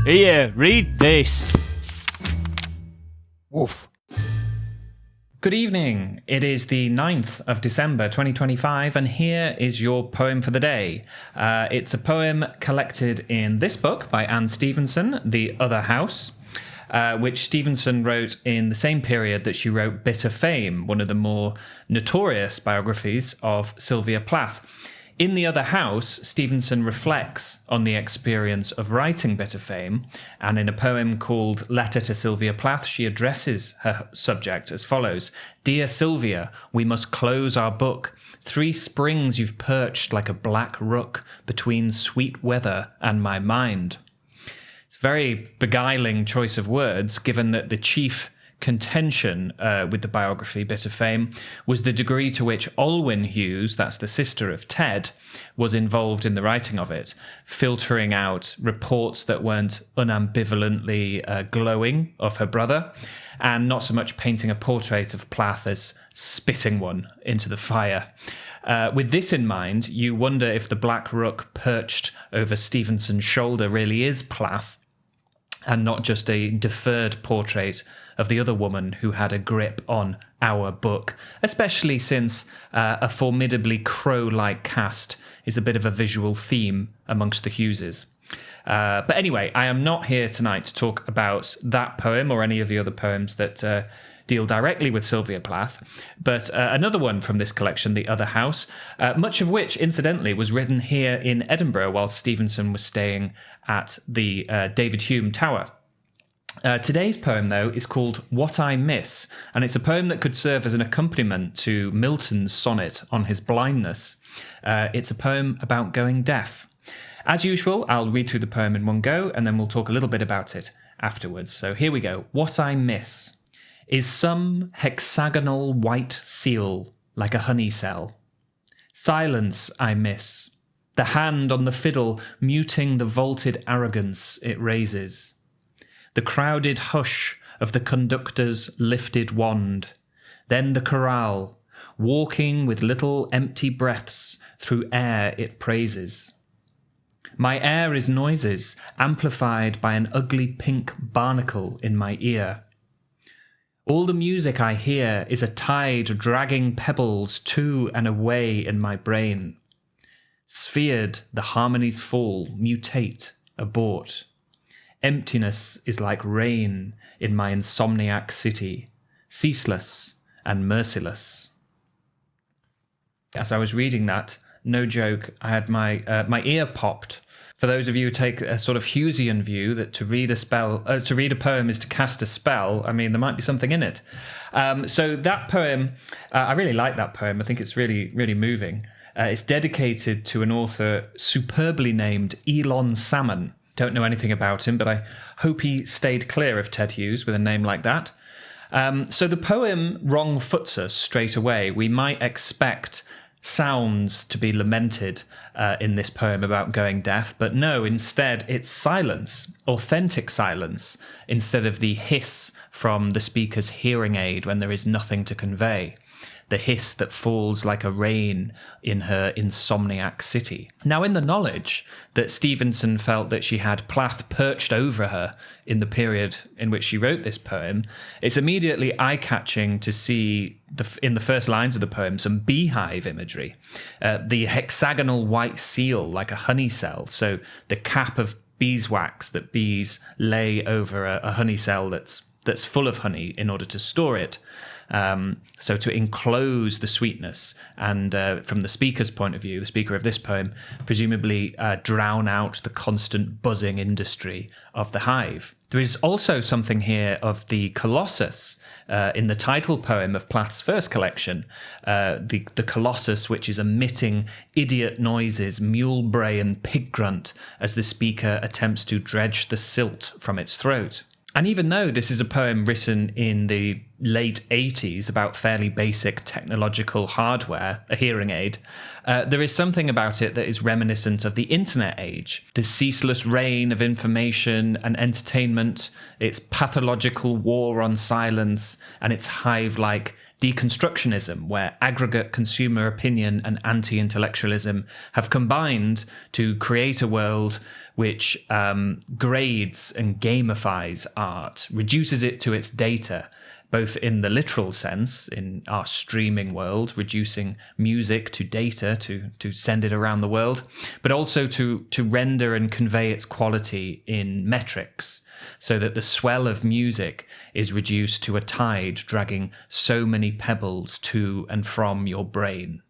Here, read this. Woof. Good evening. It is the 9th of December 2025, and here is your poem for the day. It's a poem collected in this book by Anne Stevenson, The Other House, which Stevenson wrote in the same period that she wrote Bitter Fame, one of the more notorious biographies of Sylvia Plath. In The Other House, Stevenson reflects on the experience of writing Bitter Fame, and in a poem called Letter to Sylvia Plath, she addresses her subject as follows. Dear Sylvia, we must close our book. 3 springs you've perched like a black rook between sweet weather and my mind. It's a very beguiling choice of words, given that the chief contention with the biography Bitter Fame was the degree to which Olwyn Hughes, that's the sister of Ted, was involved in the writing of it, filtering out reports that weren't unambivalently glowing of her brother, and not so much painting a portrait of Plath as spitting one into the fire. With this in mind, you wonder if the black rook perched over Stevenson's shoulder really is Plath, and not just a deferred portrait of the other woman who had a grip on our book, especially since a formidably crow-like cast is a bit of a visual theme amongst the Hugheses. But anyway, I am not here tonight to talk about that poem or any of the other poems that deal directly with Sylvia Plath, but another one from this collection, The Other House, much of which, incidentally, was written here in Edinburgh while Stevenson was staying at the David Hume Tower. Today's poem, though, is called What I Miss, and it's a poem that could serve as an accompaniment to Milton's sonnet on his blindness. It's a poem about going deaf. As usual, I'll read through the poem in one go, and then we'll talk a little bit about it afterwards. So here we go. What I miss is some hexagonal white seal like a honeycell. Silence I miss, the hand on the fiddle muting the vaulted arrogance it raises. The crowded hush of the conductor's lifted wand, then the chorale, walking with little empty breaths through air it praises. My air is noises, amplified by an ugly pink barnacle in my ear. All the music I hear is a tide dragging pebbles to and away in my brain. Sphered, the harmonies fall, mutate, abort. Emptiness is like rain in my insomniac city, ceaseless and merciless. As I was reading that, no joke, I had my ear popped. For those of you who take a sort of Hughesian view that to read a poem is to cast a spell, I mean, there might be something in it. So that poem, I really like that poem. I think it's really, really moving. It's dedicated to an author superbly named Elon Salmon. Don't know anything about him, but I hope he stayed clear of Ted Hughes with a name like that. So the poem wrong foots us straight away. We might expect sounds to be lamented in this poem about going deaf, but no, instead it's silence, authentic silence, instead of the hiss from the speaker's hearing aid when there is nothing to convey. The hiss that falls like a rain in her insomniac city. Now, in the knowledge that Stevenson felt that she had Plath perched over her in the period in which she wrote this poem, it's immediately eye-catching to see, in the first lines of the poem, some beehive imagery. The hexagonal white seal like a honeycell, so the cap of beeswax that bees lay over a honeycell that's full of honey in order to store it. So to enclose the sweetness and from the speaker's point of view, the speaker of this poem, presumably drown out the constant buzzing industry of the hive. There is also something here of the Colossus in the title poem of Plath's first collection, the Colossus, which is emitting idiot noises, mule bray and pig grunt as the speaker attempts to dredge the silt from its throat. And even though this is a poem written in the late 80s about fairly basic technological hardware, a hearing aid, there is something about it that is reminiscent of the internet age. The ceaseless rain of information and entertainment, its pathological war on silence, and its hive-like deconstructionism, where aggregate consumer opinion and anti-intellectualism have combined to create a world which grades and gamifies art, reduces it to its data, both in the literal sense, in our streaming world, reducing music to data to send it around the world, but also to render and convey its quality in metrics, so that the swell of music is reduced to a tide dragging so many pebbles to and from your brain.